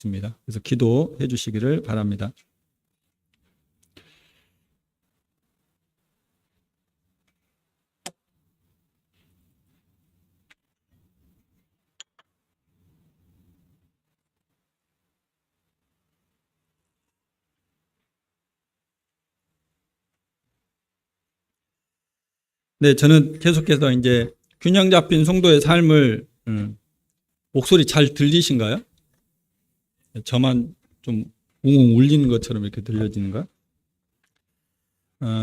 있습니다. 그래서 기도해 주시기를 바랍니다. 네, 저는 계속해서 이제 균형 잡힌 성도의 삶을 목소리 잘 들리신가요? 저만 좀 웅웅 울리는 것처럼 이렇게 들려지는가?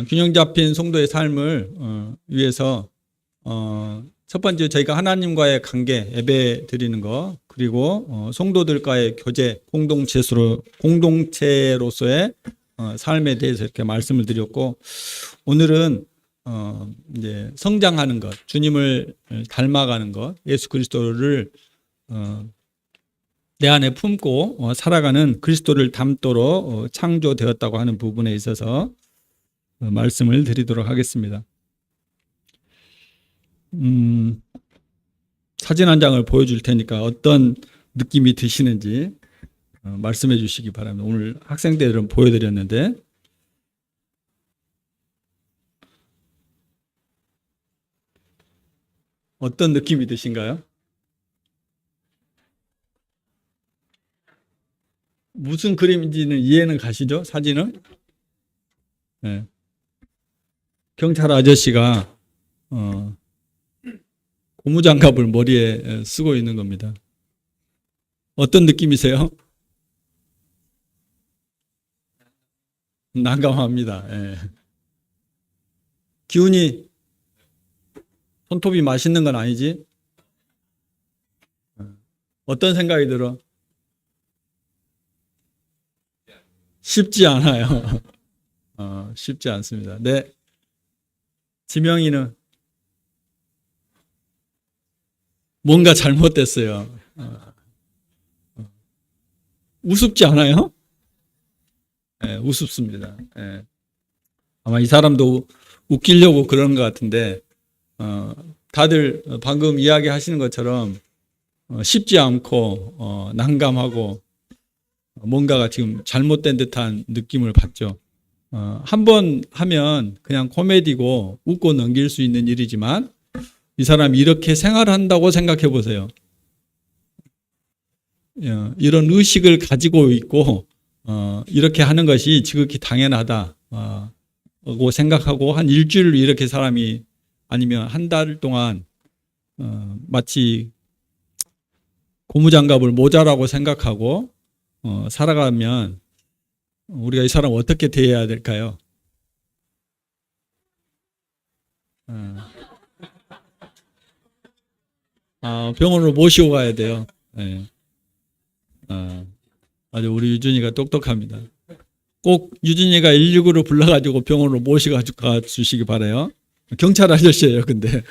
균형 잡힌 성도의 삶을 위해서 첫 번째 저희가 하나님과의 관계, 예배 드리는 거, 그리고 성도들과의 교제, 공동체로서의 삶에 대해서 이렇게 말씀을 드렸고, 오늘은 이제 성장하는 것, 주님을 닮아가는 것, 예수 그리스도를 내 안에 품고 살아가는 그리스도를 닮도록 창조되었다고 하는 부분에 있어서 말씀을 드리도록 하겠습니다. 사진 한 장을 보여줄 테니까 어떤 느낌이 드시는지 말씀해 주시기 바랍니다. 오늘 학생들은 보여드렸는데 어떤 느낌이 드신가요? 무슨 그림인지는 이해는 가시죠? 사진은? 네. 경찰 아저씨가 고무장갑을 머리에 쓰고 있는 겁니다. 어떤 느낌이세요? 난감합니다. 예. 기운이 손톱이 맛있는 건 아니지? 어떤 생각이 들어? 쉽지 않아요. 쉽지 않습니다. 네. 지명이는 뭔가 잘못됐어요. 우습지 않아요? 네, 우습습니다. 네. 아마 이 사람도 웃기려고 그런 것 같은데, 다들 방금 이야기하시는 것처럼 쉽지 않고 난감하고 뭔가가 지금 잘못된 듯한 느낌을 받죠. 한 번 하면 그냥 코미디고 웃고 넘길 수 있는 일이지만 이 사람이 이렇게 생활한다고 생각해 보세요. 이런 의식을 가지고 있고 이렇게 하는 것이 지극히 당연하다고 생각하고 한 일주일 이렇게 사람이 아니면 한 달 동안 마치 고무장갑을 모자라고 생각하고 살아가면 우리가 이 사람 어떻게 대해야 될까요? 병원으로 모시고 가야 돼요. 네. 아주 우리 유준이가 똑똑합니다. 꼭 유준이가 119로 불러가지고 병원으로 모시고 가 주시기 바라요. 경찰 아저씨예요, 근데.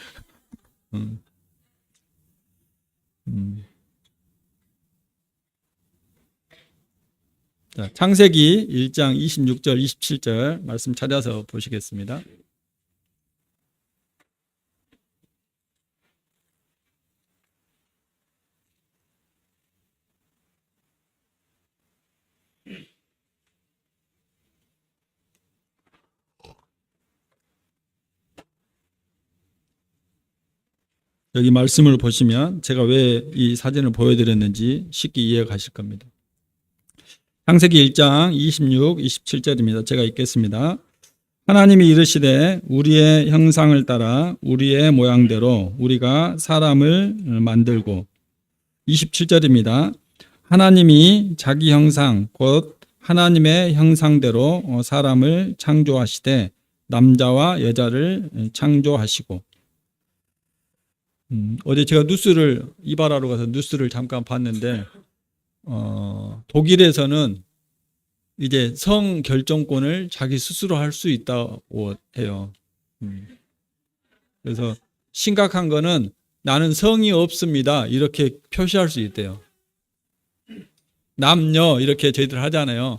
자, 창세기 1장 26절, 27절 말씀 찾아서 보시겠습니다. 여기 말씀을 보시면 제가 왜 이 사진을 보여드렸는지 쉽게 이해가 가실 겁니다. 창세기 1장 26, 27절입니다. 제가 읽겠습니다. 하나님이 이르시되 우리의 형상을 따라 우리의 모양대로 우리가 사람을 만들고 27절입니다. 하나님이 자기 형상 곧 하나님의 형상대로 사람을 창조하시되 남자와 여자를 창조하시고 어제 제가 이바라로 가서 뉴스를 잠깐 봤는데 독일에서는 이제 성 결정권을 자기 스스로 할 수 있다고 해요. 그래서 심각한 거는 나는 성이 없습니다. 이렇게 표시할 수 있대요. 남녀 이렇게 저희들 하잖아요.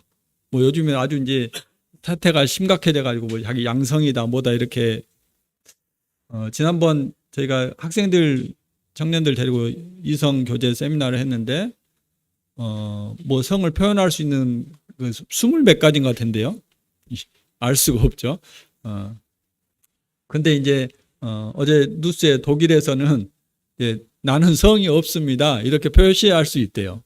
뭐 요즘에 아주 이제 사태가 심각해져 가지고 뭐 자기 양성이다 뭐다 이렇게 지난번 저희가 청년들 데리고 이성 교제 세미나를 했는데 뭐 성을 표현할 수 있는 그 20몇 가지인 것 같은데요. 알 수가 없죠. 근데 이제 어제 뉴스에 독일에서는 이제 나는 성이 없습니다. 이렇게 표시할 수 있대요.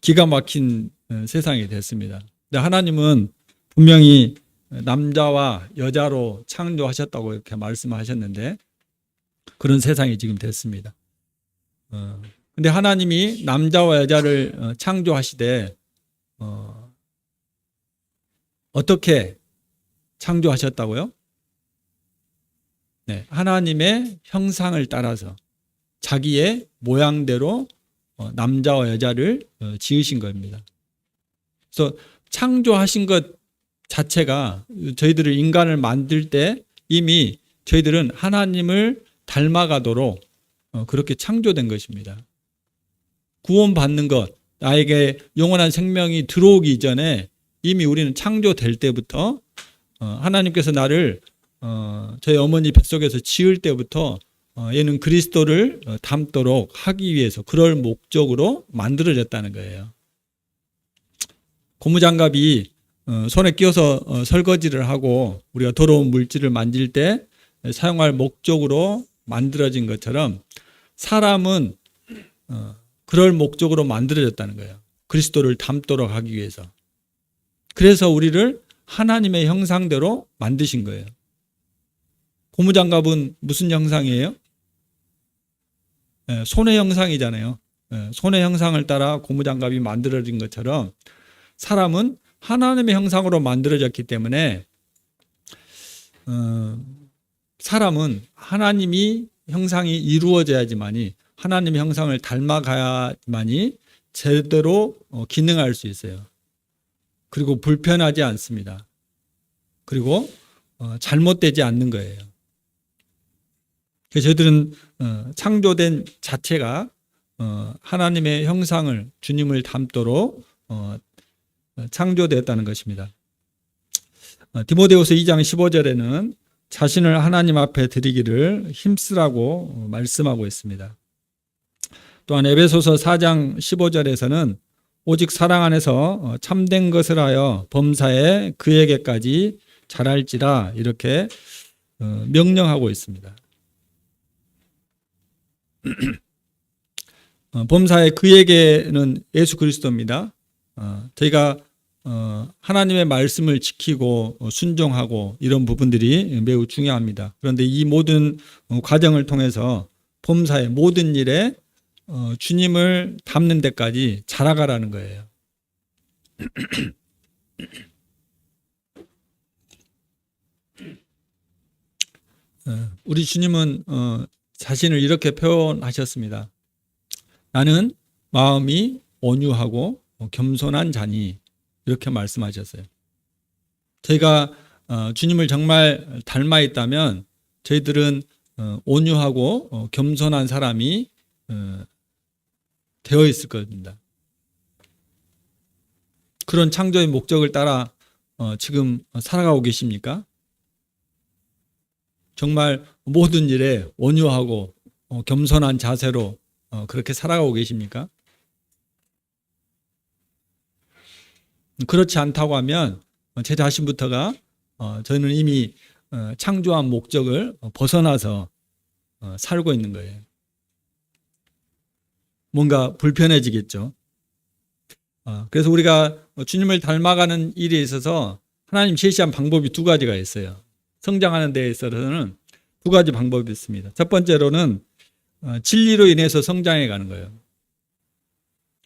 기가 막힌 세상이 됐습니다. 근데 하나님은 분명히 남자와 여자로 창조하셨다고 이렇게 말씀하셨는데 그런 세상이 지금 됐습니다. 근데 하나님이 남자와 여자를 창조하시되 어떻게 창조하셨다고요? 네, 하나님의 형상을 따라서 자기의 모양대로 남자와 여자를 지으신 겁니다. 그래서 창조하신 것 자체가 저희들을 인간을 만들 때 이미 저희들은 하나님을 닮아가도록 그렇게 창조된 것입니다. 구원받는 것, 나에게 영원한 생명이 들어오기 전에 이미 우리는 창조될 때부터 하나님께서 나를 저희 어머니 뱃속에서 지을 때부터 얘는 그리스도를 닮도록 하기 위해서 그럴 목적으로 만들어졌다는 거예요. 고무장갑이 손에 끼워서 설거지를 하고 우리가 더러운 물질을 만질 때 사용할 목적으로 만들어진 것처럼 사람은 그럴 목적으로 만들어졌다는 거예요. 그리스도를 닮도록 하기 위해서. 그래서 우리를 하나님의 형상대로 만드신 거예요. 고무장갑은 무슨 형상이에요? 손의 형상이잖아요. 손의 형상을 따라 고무장갑이 만들어진 것처럼 사람은 하나님의 형상으로 만들어졌기 때문에 사람은 하나님이 형상이 이루어져야지만이 하나님의 형상을 닮아가야만이 제대로 기능할 수 있어요. 그리고 불편하지 않습니다. 그리고 잘못되지 않는 거예요. 그래서 저희들은 창조된 자체가 하나님의 형상을 주님을 닮도록 창조되었다는 것입니다. 디모데후서 2장 15절에는 자신을 하나님 앞에 드리기를 힘쓰라고 말씀하고 있습니다. 또한 에베소서 4장 15절에서는 오직 사랑 안에서 참된 것을 하여 범사에 그에게까지 자랄지라 이렇게 명령하고 있습니다. 범사에 그에게는 예수 그리스도입니다. 저희가 하나님의 말씀을 지키고 순종하고 이런 부분들이 매우 중요합니다. 그런데 이 모든 과정을 통해서 범사의 모든 일에 주님을 닮는 데까지 자라가라는 거예요. 우리 주님은 자신을 이렇게 표현하셨습니다. 나는 마음이 온유하고 겸손한 자니 이렇게 말씀하셨어요. 저희가 주님을 정말 닮아 있다면 저희들은 온유하고 겸손한 사람이 되어 있을 겁니다. 그런 창조의 목적을 따라 지금 살아가고 계십니까? 정말 모든 일에 온유하고 겸손한 자세로 그렇게 살아가고 계십니까? 그렇지 않다고 하면 제 자신부터가 저는 이미 창조한 목적을 벗어나서 살고 있는 거예요. 뭔가 불편해지겠죠. 그래서 우리가 주님을 닮아가는 일에 있어서 하나님 제시한 방법이 두 가지가 있어요. 성장하는 데 있어서는 두 가지 방법이 있습니다. 첫 번째로는 진리로 인해서 성장해 가는 거예요.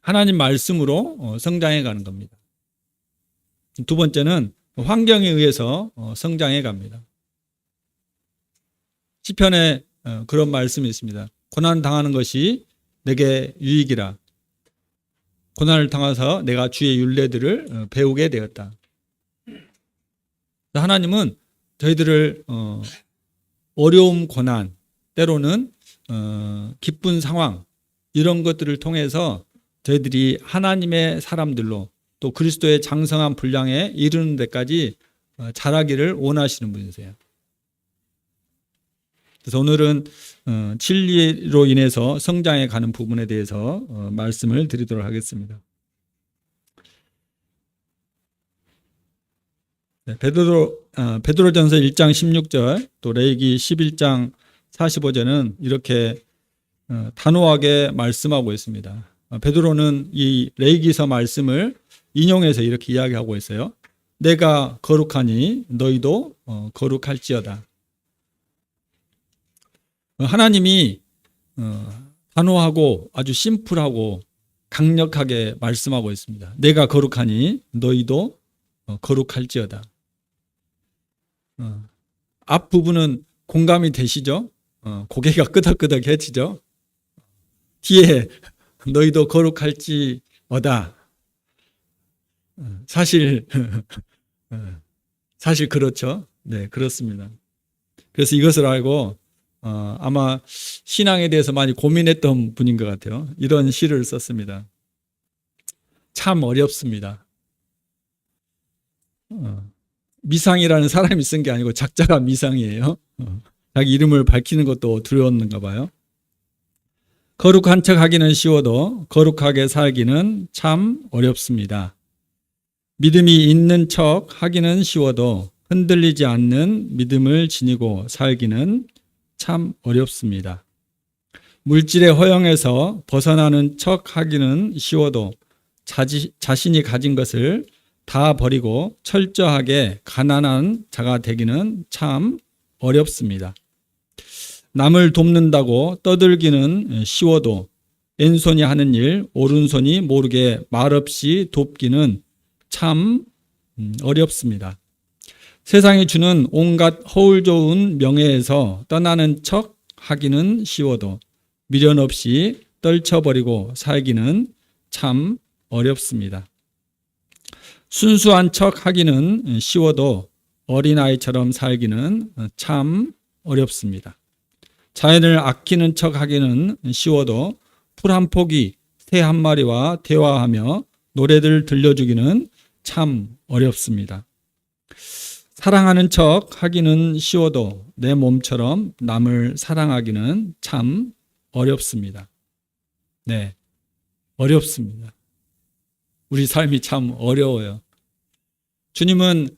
하나님 말씀으로 성장해 가는 겁니다. 두 번째는 환경에 의해서 성장해 갑니다. 시편에 그런 말씀이 있습니다. 고난 당하는 것이 내게 유익이라. 고난을 당해서 내가 주의 율례들을 배우게 되었다. 하나님은 저희들을 어려움, 고난, 때로는 기쁜 상황 이런 것들을 통해서 저희들이 하나님의 사람들로 또 그리스도의 장성한 분량에 이르는 데까지 자라기를 원하시는 분이세요. 그래서 오늘은 진리로 인해서 성장해 가는 부분에 대해서 말씀을 드리도록 하겠습니다. 네, 베드로전서 1장 16절 또 레위기 11장 45절은 이렇게 단호하게 말씀하고 있습니다. 베드로는 이 레위기서 말씀을 인용해서 이렇게 이야기하고 있어요. 내가 거룩하니 너희도 거룩할지어다. 하나님이 단호하고 아주 심플하고 강력하게 말씀하고 있습니다. 내가 거룩하니 너희도 거룩할지어다. 앞부분은 공감이 되시죠? 고개가 끄덕끄덕해지죠? 뒤에 너희도 거룩할지어다. 사실 그렇죠. 네, 그렇습니다. 그래서 이것을 알고 아마 신앙에 대해서 많이 고민했던 분인 것 같아요. 이런 시를 썼습니다. 참 어렵습니다. 미상이라는 사람이 쓴 게 아니고 작자가 미상이에요. 자기 이름을 밝히는 것도 두려웠는가 봐요. 거룩한 척 하기는 쉬워도 거룩하게 살기는 참 어렵습니다. 믿음이 있는 척 하기는 쉬워도 흔들리지 않는 믿음을 지니고 살기는 참 어렵습니다. 물질의 허영에서 벗어나는 척 하기는 쉬워도 자신이 가진 것을 다 버리고 철저하게 가난한 자가 되기는 참 어렵습니다. 남을 돕는다고 떠들기는 쉬워도 왼손이 하는 일 오른손이 모르게 말없이 돕기는 참 어렵습니다. 세상이 주는 온갖 허울 좋은 명예에서 떠나는 척 하기는 쉬워도 미련 없이 떨쳐버리고 살기는 참 어렵습니다. 순수한 척 하기는 쉬워도 어린아이처럼 살기는 참 어렵습니다. 자연을 아끼는 척 하기는 쉬워도 풀 한 포기, 새 한 마리와 대화하며 노래들 들려주기는 참 어렵습니다. 사랑하는 척 하기는 쉬워도 내 몸처럼 남을 사랑하기는 참 어렵습니다. 네, 어렵습니다. 우리 삶이 참 어려워요. 주님은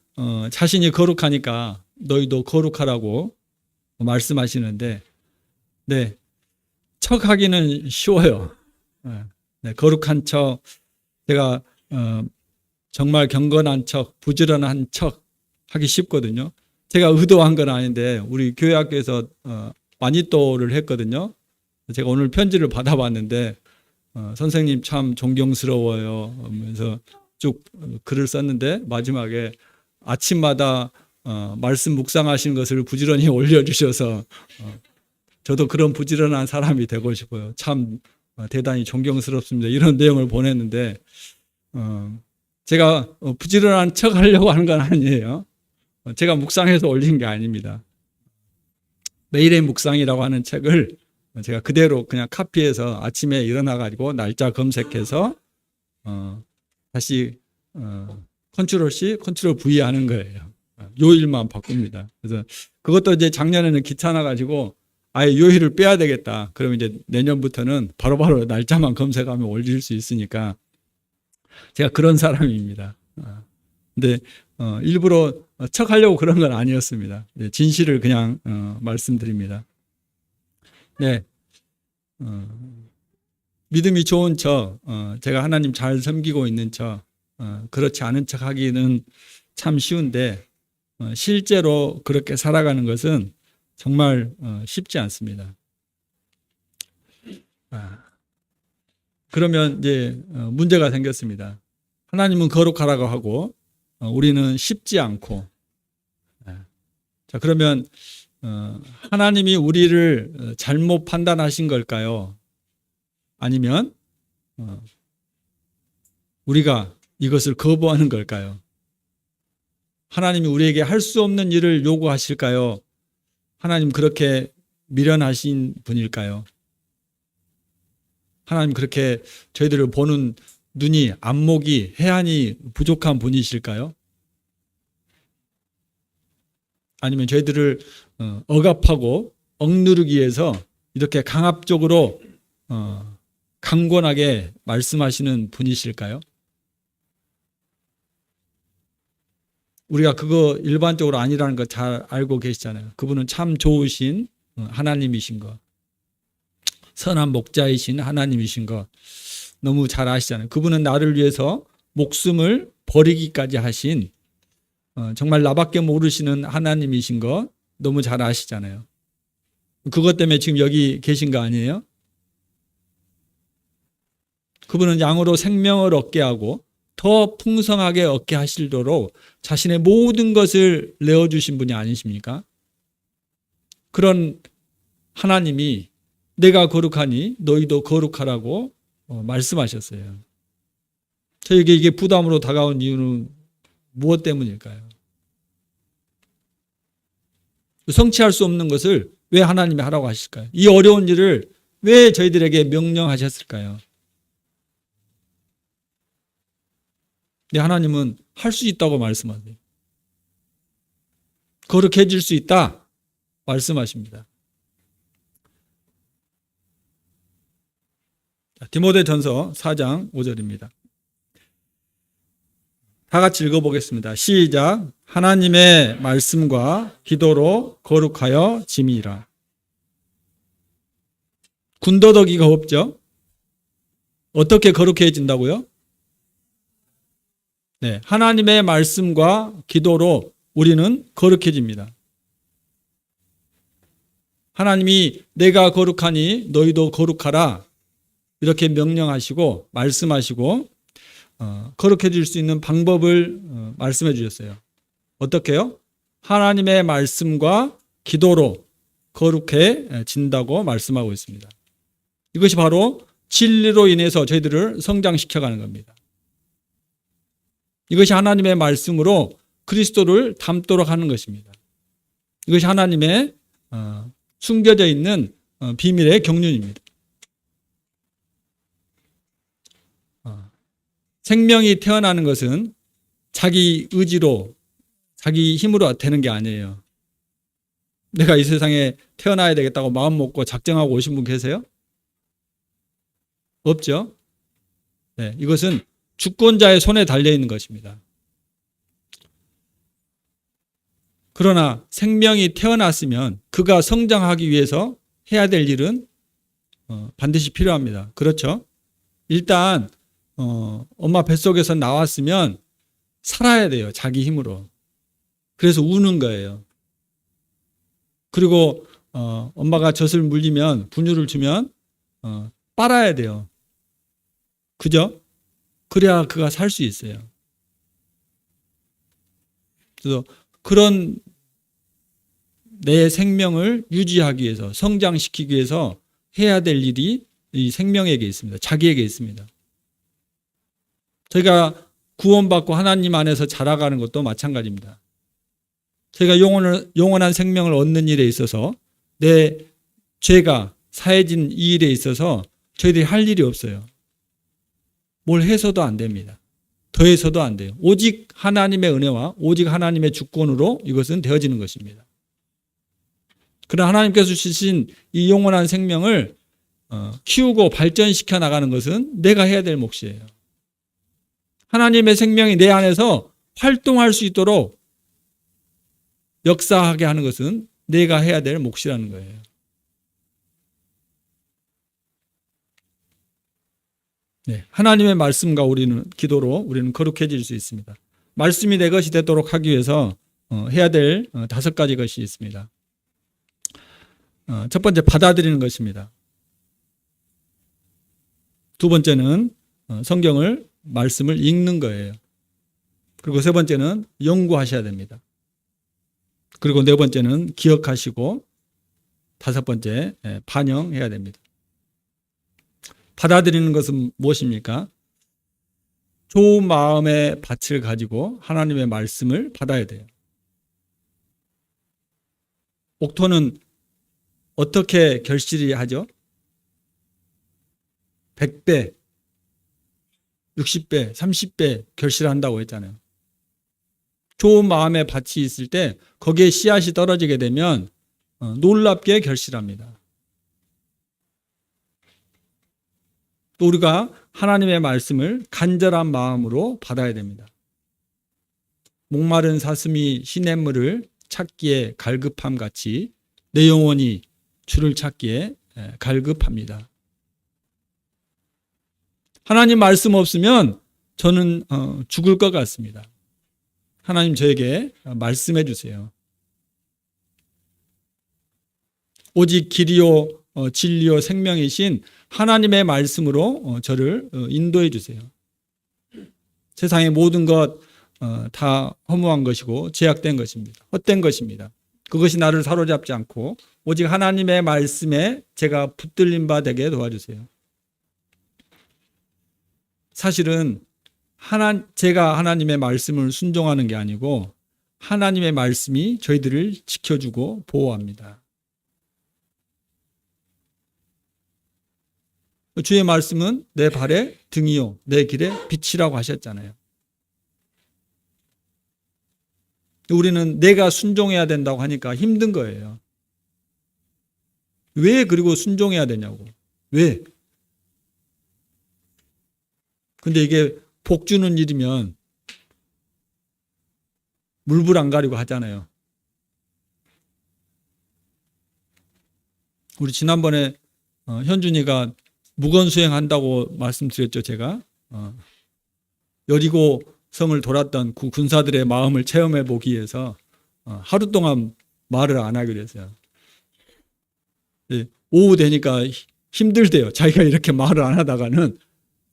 자신이 거룩하니까 너희도 거룩하라고 말씀하시는데 네, 척하기는 쉬워요. 네, 거룩한 척, 제가 정말 경건한 척, 부지런한 척 하기 쉽거든요. 제가 의도한 건 아닌데 우리 교회 학교에서 마니또를 했거든요. 제가 오늘 편지를 받아봤는데 선생님 참 존경스러워요 하면서 쭉 글을 썼는데 마지막에 아침마다 말씀 묵상하시는 것을 부지런히 올려주셔서 저도 그런 부지런한 사람이 되고 싶어요. 참 대단히 존경스럽습니다. 이런 내용을 보냈는데 제가 부지런한 척 하려고 하는 건 아니에요. 제가 묵상해서 올린 게 아닙니다. 매일의 묵상이라고 하는 책을 제가 그대로 그냥 카피해서 아침에 일어나가지고 날짜 검색해서 다시 컨트롤 C, 컨트롤 V 하는 거예요. 요일만 바꿉니다. 그래서 그것도 이제 작년에는 귀찮아가지고 아예 요일을 빼야 되겠다. 그러면 이제 내년부터는 바로바로 날짜만 검색하면 올릴 수 있으니까 제가 그런 사람입니다. 근데 일부러 척하려고 그런 건 아니었습니다. 진실을 그냥 말씀드립니다. 네, 믿음이 좋은 척, 제가 하나님 잘 섬기고 있는 척, 그렇지 않은 척 하기는 참 쉬운데 실제로 그렇게 살아가는 것은 정말 쉽지 않습니다. 그러면 이제 문제가 생겼습니다. 하나님은 거룩하라고 하고 우리는 쉽지 않고. 자, 그러면 하나님이 우리를 잘못 판단하신 걸까요? 아니면 우리가 이것을 거부하는 걸까요? 하나님이 우리에게 할 수 없는 일을 요구하실까요? 하나님 그렇게 미련하신 분일까요? 하나님 그렇게 저희들을 보는 눈이, 안목이, 해안이 부족한 분이실까요? 아니면 저희들을 억압하고 억누르기 위해서 이렇게 강압적으로 강권하게 말씀하시는 분이실까요? 우리가 그거 일반적으로 아니라는 거 잘 알고 계시잖아요. 그분은 참 좋으신 하나님이신 거, 선한 목자이신 하나님이신 거 너무 잘 아시잖아요. 그분은 나를 위해서 목숨을 버리기까지 하신 정말 나밖에 모르시는 하나님이신 거 너무 잘 아시잖아요. 그것 때문에 지금 여기 계신 거 아니에요? 그분은 양으로 생명을 얻게 하고 더 풍성하게 얻게 하시도록 자신의 모든 것을 내어주신 분이 아니십니까? 그런 하나님이 내가 거룩하니 너희도 거룩하라고 말씀하셨어요. 저에게 이게 부담으로 다가온 이유는 무엇 때문일까요? 성취할 수 없는 것을 왜 하나님이 하라고 하실까요? 이 어려운 일을 왜 저희들에게 명령하셨을까요? 네, 하나님은 할 수 있다고 말씀하세요. 거룩해질 수 있다 말씀하십니다. 디모데전서 4장 5절입니다. 다 같이 읽어보겠습니다. 시작. 하나님의 말씀과 기도로 거룩하여 짐이라. 군더더기가 없죠? 어떻게 거룩해진다고요? 네, 하나님의 말씀과 기도로 우리는 거룩해집니다. 하나님이 내가 거룩하니 너희도 거룩하라 이렇게 명령하시고 말씀하시고 거룩해질 수 있는 방법을 말씀해 주셨어요. 어떻게요? 하나님의 말씀과 기도로 거룩해진다고 말씀하고 있습니다. 이것이 바로 진리로 인해서 저희들을 성장시켜가는 겁니다. 이것이 하나님의 말씀으로 그리스도를 닮도록 하는 것입니다. 이것이 하나님의 숨겨져 있는 비밀의 경륜입니다. 생명이 태어나는 것은 자기 의지로 자기 힘으로 되는 게 아니에요. 내가 이 세상에 태어나야 되겠다고 마음 먹고 작정하고 오신 분 계세요? 없죠? 네, 이것은 주권자의 손에 달려있는 것입니다. 그러나 생명이 태어났으면 그가 성장하기 위해서 해야 될 일은 반드시 필요합니다. 그렇죠? 일단 엄마 뱃속에서 나왔으면 살아야 돼요. 자기 힘으로. 그래서 우는 거예요. 그리고 엄마가 젖을 물리면 분유를 주면 빨아야 돼요. 그죠? 그래야 그가 살 수 있어요. 그래서 그런 내 생명을 유지하기 위해서 성장시키기 위해서 해야 될 일이 이 생명에게 있습니다. 자기에게 있습니다. 저희가 구원받고 하나님 안에서 자라가는 것도 마찬가지입니다. 저희가 영원한 생명을 얻는 일에 있어서 내 죄가 사해진 이 일에 있어서 저희들이 할 일이 없어요. 뭘 해서도 안 됩니다. 더해서도 안 돼요. 오직 하나님의 은혜와 오직 하나님의 주권으로 이것은 되어지는 것입니다. 그러나 하나님께서 주신 이 영원한 생명을 키우고 발전시켜 나가는 것은 내가 해야 될 몫이에요. 하나님의 생명이 내 안에서 활동할 수 있도록 역사하게 하는 것은 내가 해야 될 몫이라는 거예요. 네, 하나님의 말씀과 우리는 기도로 우리는 거룩해질 수 있습니다. 말씀이 내 것이 되도록 하기 위해서 해야 될 5가지 것이 있습니다. 첫 번째, 받아들이는 것입니다. 두 번째는 성경을 말씀을 읽는 거예요. 그리고 세 번째는 연구하셔야 됩니다. 그리고 네 번째는 기억하시고 다섯 번째 반영해야 됩니다. 받아들이는 것은 무엇입니까? 좋은 마음의 밭을 가지고 하나님의 말씀을 받아야 돼요. 옥토는 어떻게 결실이 하죠? 100배, 60배, 30배 결실한다고 했잖아요. 좋은 마음의 밭이 있을 때 거기에 씨앗이 떨어지게 되면 놀랍게 결실합니다. 또 우리가 하나님의 말씀을 간절한 마음으로 받아야 됩니다. 목마른 사슴이 시냇물을 찾기에 갈급함 같이 내 영혼이 주를 찾기에 갈급합니다. 하나님 말씀 없으면 저는 죽을 것 같습니다. 하나님 저에게 말씀해 주세요. 오직 길이요 진리요 생명이신 하나님의 말씀으로 저를 인도해 주세요. 세상의 모든 것 다 허무한 것이고 제약된 것입니다. 헛된 것입니다. 그것이 나를 사로잡지 않고 오직 하나님의 말씀에 제가 붙들린 바 되게 도와주세요. 사실은 제가 하나님의 말씀을 순종하는 게 아니고 하나님의 말씀이 저희들을 지켜주고 보호합니다. 주의 말씀은 내 발의 등이요 내 길의 빛이라고 하셨잖아요. 우리는 내가 순종해야 된다고 하니까 힘든 거예요. 왜 그리고 순종해야 되냐고. 왜? 근데 이게 복 주는 일이면 물불 안 가리고 하잖아요. 우리 지난번에 현준이가 무건수행한다고 말씀드렸죠. 제가 여리고 성을 돌았던 군사들의 마음을 체험해 보기 위해서 하루 동안 말을 안 하기로 했어요. 오후 되니까 힘들대요. 자기가 이렇게 말을 안 하다가는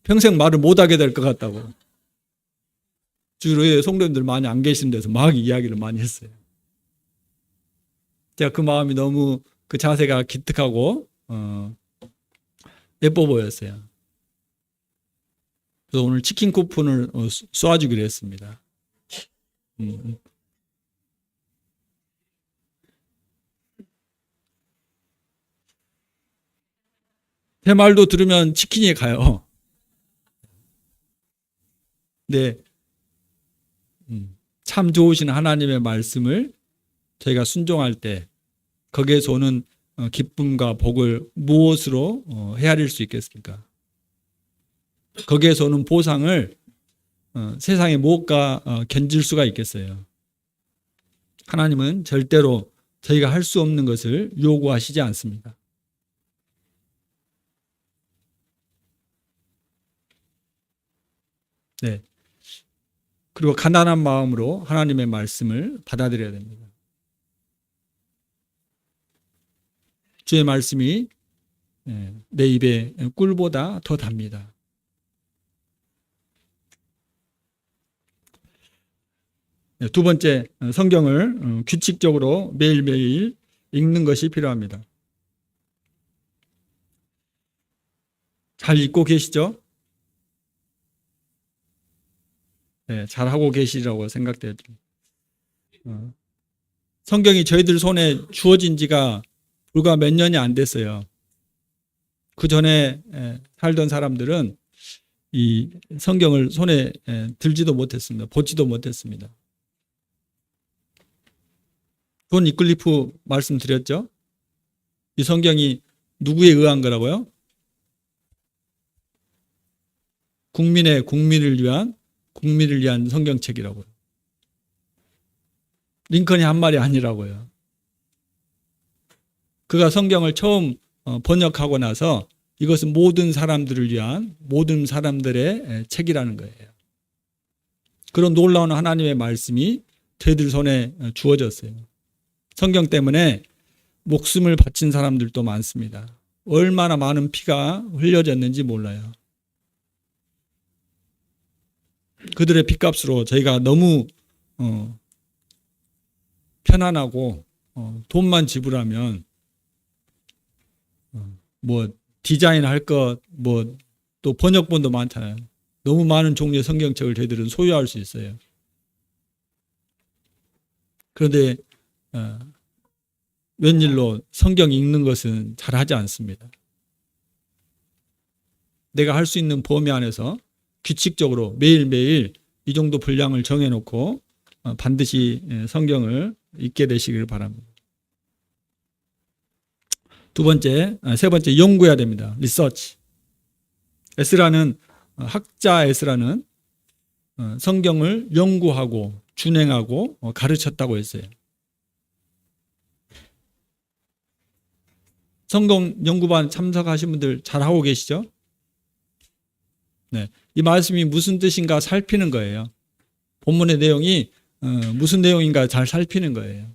평생 말을 못 하게 될 것 같다고. 주로에 성도님들 많이 안 계신 데서 막 이야기를 많이 했어요. 제가 그 마음이 너무 그 자세가 기특하고 예뻐 보였어요. 그래서 오늘 치킨 쿠폰을 쏴주기로 했습니다. 제 말도 들으면 치킨이 가요. 네, 참 좋으신 하나님의 말씀을 저희가 순종할 때 거기에서 오는 기쁨과 복을 무엇으로 헤아릴 수 있겠습니까? 거기에서 오는 보상을 세상의 무엇과 견질 수가 있겠어요? 하나님은 절대로 저희가 할 수 없는 것을 요구하시지 않습니다. 네. 그리고 가난한 마음으로 하나님의 말씀을 받아들여야 됩니다. 주의 말씀이 내 입에 꿀보다 더 답니다. 두 번째, 성경을 규칙적으로 매일매일 읽는 것이 필요합니다. 잘 읽고 계시죠? 네, 잘하고 계시라고 생각돼요. 성경이 저희들 손에 주어진 지가 불과 몇 년이 안 됐어요. 그 전에 살던 사람들은 이 성경을 손에 들지도 못했습니다. 보지도 못했습니다. 존 이클리프 말씀드렸죠? 이 성경이 누구에 의한 거라고요? 국민을 위한 성경책이라고요. 링컨이 한 말이 아니라고요. 그가 성경을 처음 번역하고 나서 이것은 모든 사람들을 위한 모든 사람들의 책이라는 거예요. 그런 놀라운 하나님의 말씀이 저희들 손에 주어졌어요. 성경 때문에 목숨을 바친 사람들도 많습니다. 얼마나 많은 피가 흘려졌는지 몰라요. 그들의 핏값으로 저희가 너무 편안하고 돈만 지불하면 뭐 디자인할 것, 뭐 또 번역본도 많잖아요. 너무 많은 종류의 성경책을 저희들은 소유할 수 있어요. 그런데 웬일로 성경 읽는 것은 잘하지 않습니다. 내가 할 수 있는 범위 안에서 규칙적으로 매일매일 이 정도 분량을 정해놓고 반드시 성경을 읽게 되시길 바랍니다. 세 번째 연구해야 됩니다. 리서치. 에스라는 학자 에스라는 성경을 연구하고 준행하고 가르쳤다고 했어요. 성경 연구반 참석하신 분들 잘 하고 계시죠? 네, 이 말씀이 무슨 뜻인가 살피는 거예요. 본문의 내용이 무슨 내용인가 잘 살피는 거예요.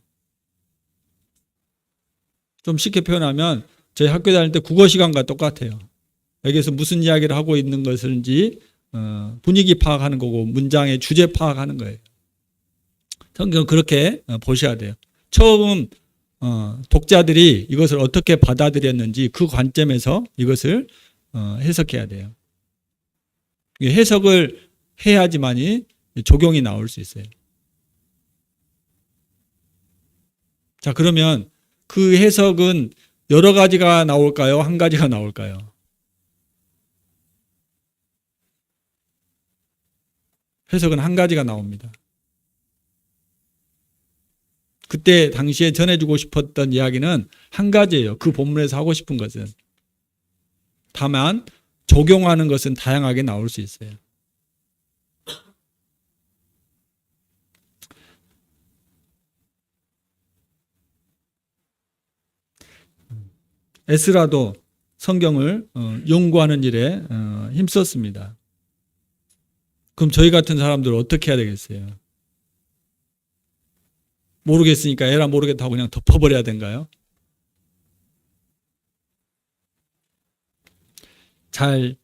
좀 쉽게 표현하면 저희 학교 다닐 때 국어 시간과 똑같아요. 여기서 무슨 이야기를 하고 있는 것인지 분위기 파악하는 거고 문장의 주제 파악하는 거예요. 성경을 그렇게 보셔야 돼요. 처음 독자들이 이것을 어떻게 받아들였는지 그 관점에서 이것을 해석해야 돼요. 해석을 해야지만이 적용이 나올 수 있어요. 자, 그러면 그 해석은 여러 가지가 나올까요? 한 가지가 나올까요? 해석은 한 가지가 나옵니다. 그때 당시에 전해주고 싶었던 이야기는 한 가지예요. 그 본문에서 하고 싶은 것은. 다만 적용하는 것은 다양하게 나올 수 있어요. 에스라도 성경을 연구하는 일에 힘썼습니다. 그럼 저희 같은 사람들 어떻게 해야 되겠어요? 모르겠으니까 에라 모르겠다고 그냥 덮어버려야 된가요? 잘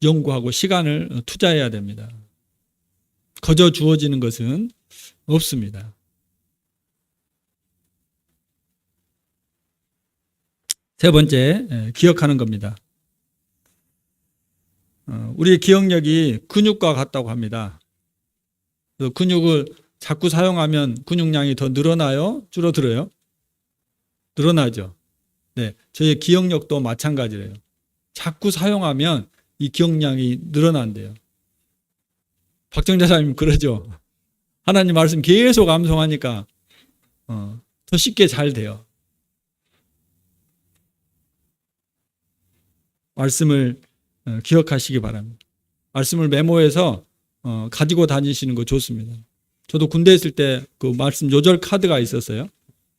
연구하고 시간을 투자해야 됩니다. 거저 주어지는 것은 없습니다. 세 번째, 기억하는 겁니다. 우리의 기억력이 근육과 같다고 합니다. 근육을 자꾸 사용하면 근육량이 더 늘어나요? 줄어들어요? 늘어나죠. 네, 저희의 기억력도 마찬가지래요. 자꾸 사용하면 이 기억량이 늘어난대요. 박정자사님 그러죠. 하나님 말씀 계속 암송하니까 더 쉽게 잘 돼요. 말씀을 기억하시기 바랍니다. 말씀을 메모해서 가지고 다니시는 거 좋습니다. 저도 군대 있을 때 그 말씀 요절 카드가 있었어요.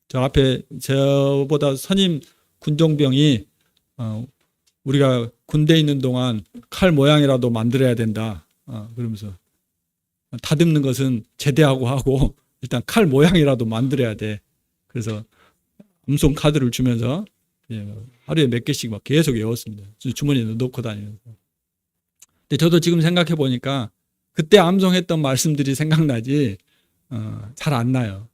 저 앞에 저보다 선임 군종병이 우리가 군대에 있는 동안 칼 모양이라도 만들어야 된다. 그러면서 다듬는 것은 제대하고 하고 일단 칼 모양이라도 만들어야 돼. 그래서 암송 카드를 주면서 하루에 몇 개씩 막 계속 외웠습니다. 주머니에 넣고 다니면서. 근데 저도 지금 생각해 보니까 그때 암송했던 말씀들이 생각나지 잘 안 나요.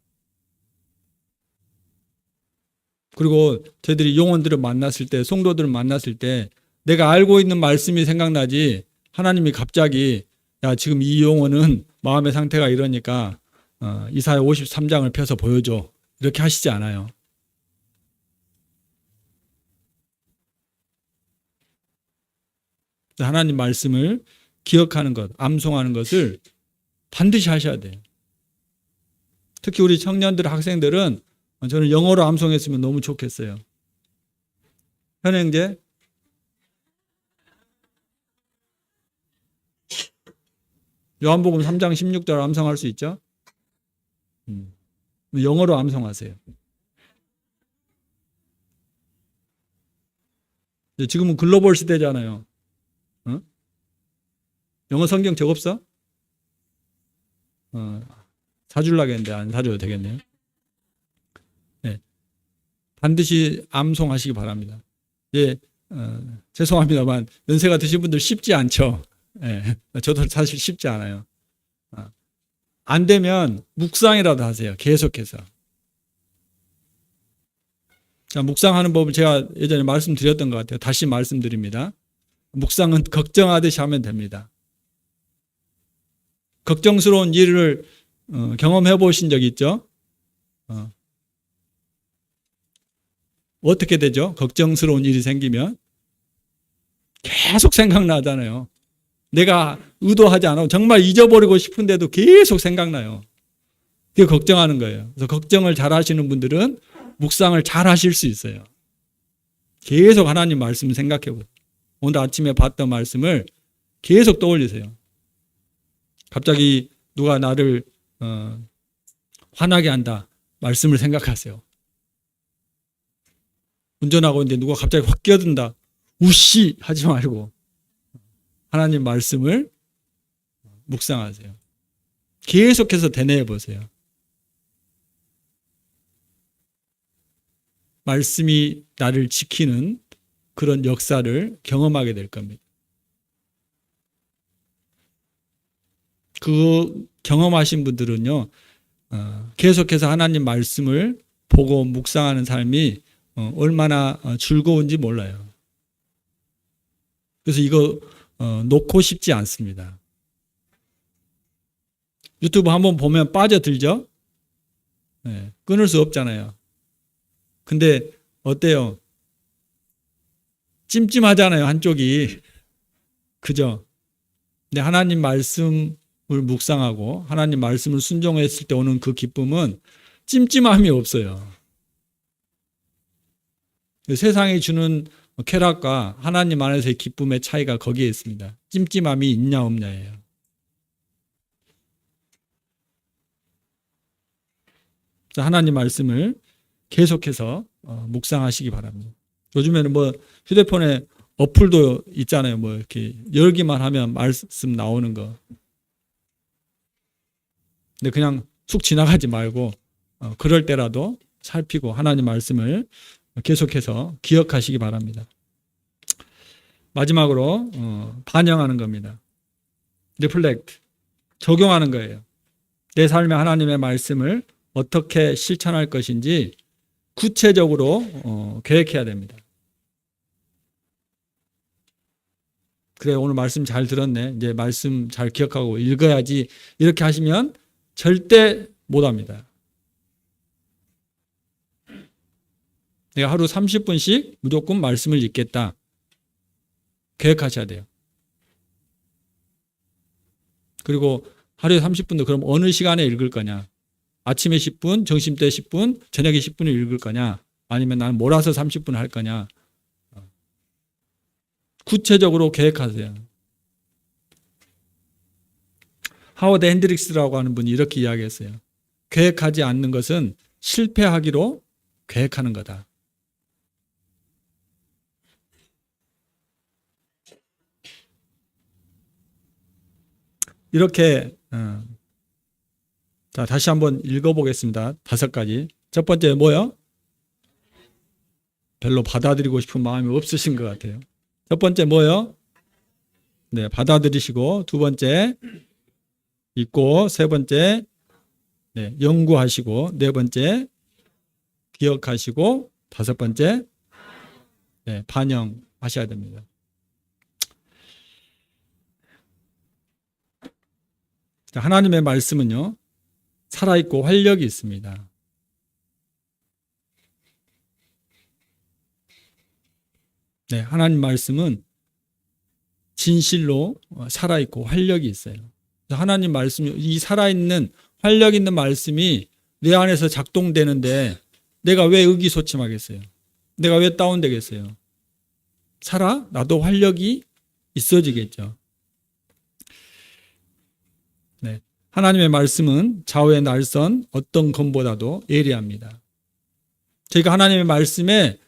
그리고 저희들이 용원들을 만났을 때, 성도들을 만났을 때 내가 알고 있는 말씀이 생각나지 하나님이 갑자기 야 지금 이 용원은 마음의 상태가 이러니까 이사야 53장을 펴서 보여줘. 이렇게 하시지 않아요. 하나님 말씀을 기억하는 것, 암송하는 것을 반드시 하셔야 돼요. 특히 우리 청년들, 학생들은 저는 영어로 암송했으면 너무 좋겠어요. 현행제? 요한복음 3장 16절 암송할 수 있죠? 영어로 암송하세요. 지금은 글로벌 시대잖아요. 영어 성경 적 없어? 사주려고 했는데 안 사줘도 되겠네요. 네. 반드시 암송하시기 바랍니다. 예, 죄송합니다만 연세가 드신 분들 쉽지 않죠. 예, 저도 사실 쉽지 않아요. 안 되면 묵상이라도 하세요. 계속해서. 자, 묵상하는 법을 제가 예전에 말씀드렸던 것 같아요. 다시 말씀드립니다. 묵상은 걱정하듯이 하면 됩니다. 걱정스러운 일을 경험해 보신 적 있죠? 어떻게 되죠? 걱정스러운 일이 생기면 계속 생각나잖아요. 내가 의도하지 않아도 정말 잊어버리고 싶은데도 계속 생각나요. 그게 걱정하는 거예요. 그래서 걱정을 잘 하시는 분들은 묵상을 잘 하실 수 있어요. 계속 하나님 말씀 생각해 보세요. 오늘 아침에 봤던 말씀을 계속 떠올리세요. 갑자기 누가 나를 화나게 한다. 말씀을 생각하세요. 운전하고 있는데 누가 갑자기 확 끼어든다. 우씨 하지 말고 하나님 말씀을 묵상하세요. 계속해서 되뇌어 보세요. 말씀이 나를 지키는 그런 역사를 경험하게 될 겁니다. 그 경험하신 분들은요, 계속해서 하나님 말씀을 보고 묵상하는 삶이 얼마나 즐거운지 몰라요. 그래서 이거 놓고 싶지 않습니다. 유튜브 한번 보면 빠져들죠? 네, 끊을 수 없잖아요. 근데 어때요? 찜찜하잖아요, 한쪽이. 그죠? 근데 하나님 말씀을 묵상하고 하나님 말씀을 순종했을 때 오는 그 기쁨은 찜찜함이 없어요. 세상이 주는 쾌락과 하나님 안에서의 기쁨의 차이가 거기에 있습니다. 찜찜함이 있냐 없냐예요. 하나님 말씀을 계속해서 묵상하시기 바랍니다. 요즘에는 뭐 휴대폰에 어플도 있잖아요. 뭐 이렇게 열기만 하면 말씀 나오는 거. 근데 그냥 쑥 지나가지 말고 그럴 때라도 살피고 하나님 말씀을 계속해서 기억하시기 바랍니다. 마지막으로 반영하는 겁니다. 리플렉트, 적용하는 거예요. 내 삶에 하나님의 말씀을 어떻게 실천할 것인지 구체적으로 계획해야 됩니다. 그래, 오늘 말씀 잘 들었네. 이제 말씀 잘 기억하고 읽어야지. 이렇게 하시면 절대 못합니다. 내가 하루 30분씩 무조건 말씀을 읽겠다. 계획하셔야 돼요. 그리고 하루에 30분도 그럼 어느 시간에 읽을 거냐? 아침에 10분, 점심때 10분, 저녁에 10분을 읽을 거냐? 아니면 나는 몰아서 30분 할 거냐? 구체적으로 계획하세요. 하워드 핸드릭스라고 하는 분이 이렇게 이야기했어요. 계획하지 않는 것은 실패하기로 계획하는 거다. 이렇게 자, 다시 한번 읽어보겠습니다. 5가지. 첫 번째 뭐요? 별로 받아들이고 싶은 마음이 없으신 것 같아요. 첫 번째 뭐요? 네, 받아들이시고, 두 번째 읽고, 세 번째 네, 연구하시고, 네 번째 기억하시고, 다섯 번째 네, 반영하셔야 됩니다. 하나님의 말씀은요, 살아있고 활력이 있습니다. 네, 하나님 말씀은 진실로 살아있고 활력이 있어요. 하나님 말씀이, 이 살아있는 활력 있는 말씀이 내 안에서 작동되는데 내가 왜 의기소침하겠어요? 내가 왜 다운되겠어요? 살아? 나도 활력이 있어지겠죠. 네, 하나님의 말씀은 좌우의 날선 어떤 검보다도 예리합니다. 저희가 하나님의 말씀에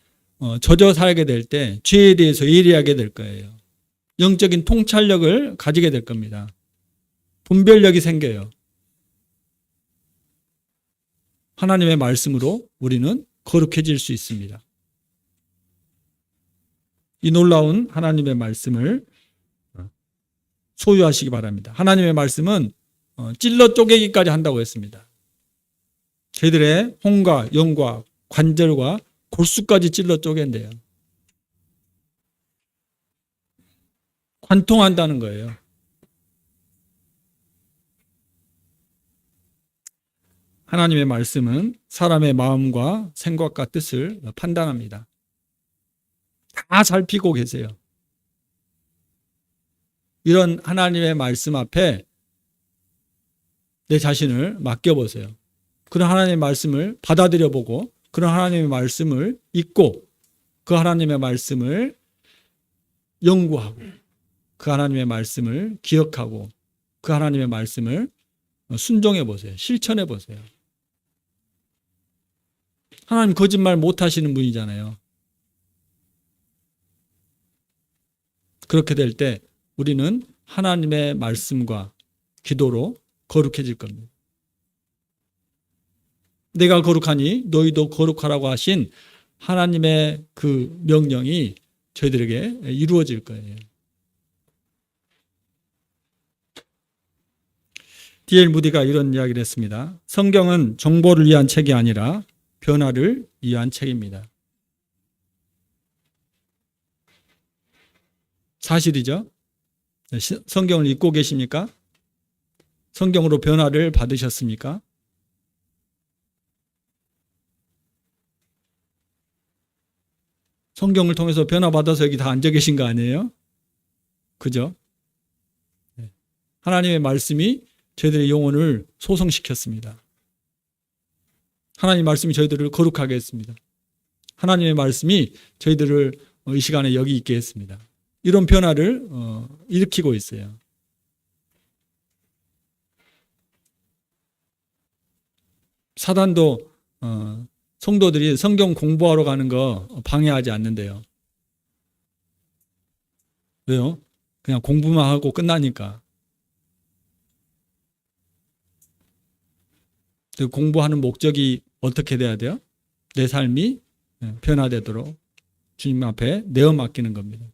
젖어 살게 될 때 죄에 대해서 예리하게 될 거예요. 영적인 통찰력을 가지게 될 겁니다. 분별력이 생겨요. 하나님의 말씀으로 우리는 거룩해질 수 있습니다. 이 놀라운 하나님의 말씀을 소유하시기 바랍니다. 하나님의 말씀은 찔러 쪼개기까지 한다고 했습니다. 저희들의 혼과 영과 관절과 골수까지 찔러 쪼갠대요. 관통한다는 거예요. 하나님의 말씀은 사람의 마음과 생각과 뜻을 판단합니다. 다 살피고 계세요. 이런 하나님의 말씀 앞에 내 자신을 맡겨보세요. 그런 하나님의 말씀을 받아들여 보고 그런 하나님의 말씀을 읽고 그 하나님의 말씀을 연구하고 그 하나님의 말씀을 기억하고 그 하나님의 말씀을 순종해 보세요. 실천해 보세요. 하나님 거짓말 못 하시는 분이잖아요. 그렇게 될 때 우리는 하나님의 말씀과 기도로 거룩해질 겁니다. 내가 거룩하니 너희도 거룩하라고 하신 하나님의 그 명령이 저희들에게 이루어질 거예요. D.L. 무디가 이런 이야기를 했습니다. 성경은 정보를 위한 책이 아니라 변화를 위한 책입니다. 사실이죠? 성경을 읽고 계십니까? 성경으로 변화를 받으셨습니까? 성경을 통해서 변화받아서 여기 다 앉아 계신 거 아니에요? 그죠? 하나님의 말씀이 저희들의 영혼을 소성시켰습니다. 하나님의 말씀이 저희들을 거룩하게 했습니다. 하나님의 말씀이 저희들을 이 시간에 여기 있게 했습니다. 이런 변화를 일으키고 있어요. 사단도 성도들이 성경 공부하러 가는 거 방해하지 않는데요. 왜요? 그냥 공부만 하고 끝나니까. 공부하는 목적이 어떻게 돼야 돼요? 내 삶이 변화되도록 주님 앞에 내어 맡기는 겁니다.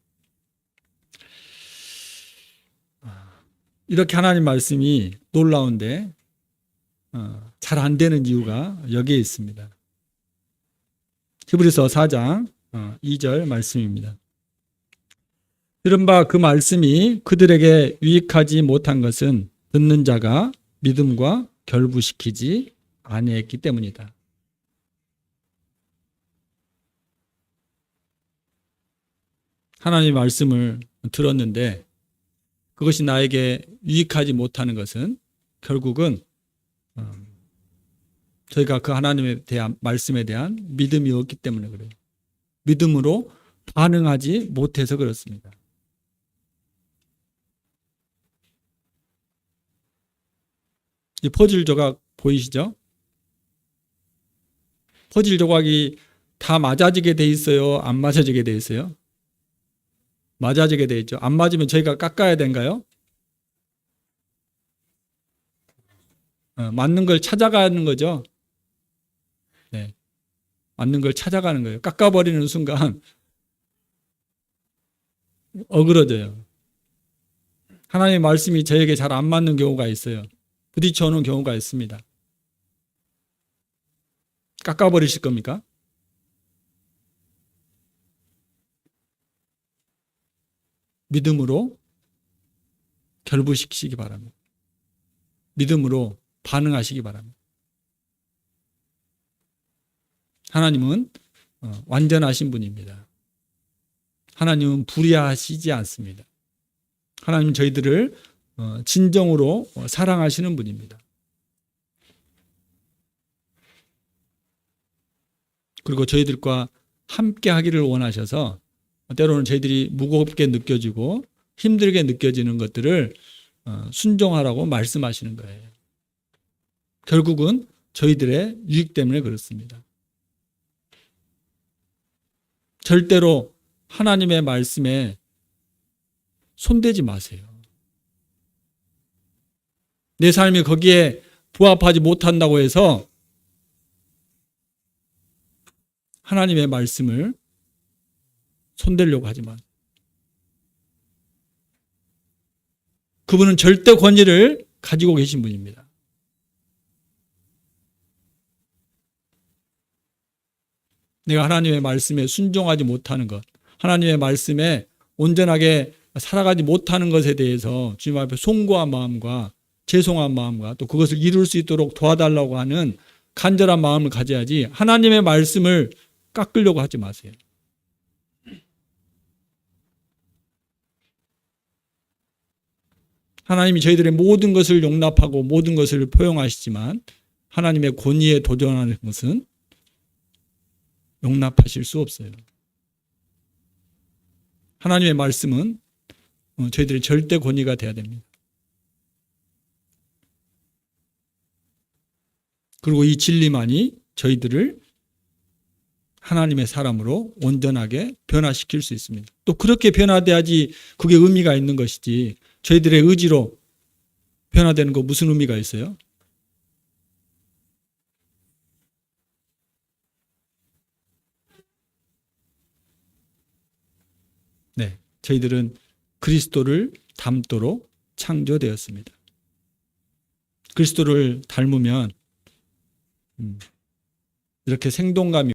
이렇게 하나님 말씀이 놀라운데 잘 안 되는 이유가 여기에 있습니다. 히브리서 4장 2절 말씀입니다. 들은 바 그 말씀이 그들에게 유익하지 못한 것은 듣는 자가 믿음과 결부시키지 아니했기 때문이다. 하나님의 말씀을 들었는데 그것이 나에게 유익하지 못하는 것은 결국은 저희가 그 하나님에 대한 말씀에 대한 믿음이 없기 때문에 그래요. 믿음으로 반응하지 못해서 그렇습니다. 이 퍼즐 조각 보이시죠? 퍼즐 조각이 다 맞아지게 돼 있어요? 안 맞아지게 돼 있어요? 맞아지게 돼 있죠. 안 맞으면 저희가 깎아야 된가요? 맞는 걸 찾아가는 거죠. 네. 맞는 걸 찾아가는 거예요. 깎아버리는 순간 어그러져요. 하나님의 말씀이 저에게 잘 안 맞는 경우가 있어요. 부딪혀오는 경우가 있습니다. 깎아버리실 겁니까? 믿음으로 결부시키시기 바랍니다. 믿음으로 반응하시기 바랍니다. 하나님은 완전하신 분입니다. 하나님은 불의하시지 않습니다. 하나님은 저희들을 진정으로 사랑하시는 분입니다. 그리고 저희들과 함께 하기를 원하셔서 때로는 저희들이 무겁게 느껴지고 힘들게 느껴지는 것들을 순종하라고 말씀하시는 거예요. 결국은 저희들의 유익 때문에 그렇습니다. 절대로 하나님의 말씀에 손대지 마세요. 내 삶이 거기에 부합하지 못한다고 해서 하나님의 말씀을 손대려고 하지 마세요. 그분은 절대 권위를 가지고 계신 분입니다. 내가 하나님의 말씀에 순종하지 못하는 것, 하나님의 말씀에 온전하게 살아가지 못하는 것에 대해서 주님 앞에 송구한 마음과 죄송한 마음과 또 그것을 이룰 수 있도록 도와달라고 하는 간절한 마음을 가져야지 하나님의 말씀을 깎으려고 하지 마세요. 하나님이 저희들의 모든 것을 용납하고 모든 것을 포용하시지만 하나님의 권위에 도전하는 것은 용납하실 수 없어요. 하나님의 말씀은 저희들의 절대 권위가 되어야 됩니다. 그리고 이 진리만이 저희들을 하나님의 사람으로 온전하게 변화시킬 수 있습니다. 또 그렇게 변화돼야지 그게 의미가 있는 것이지 저희들의 의지로 변화되는 거 무슨 의미가 있어요? 네, 저희들은 그리스도를 닮도록 창조되었습니다. 그리스도를 닮으면 이렇게 생동감이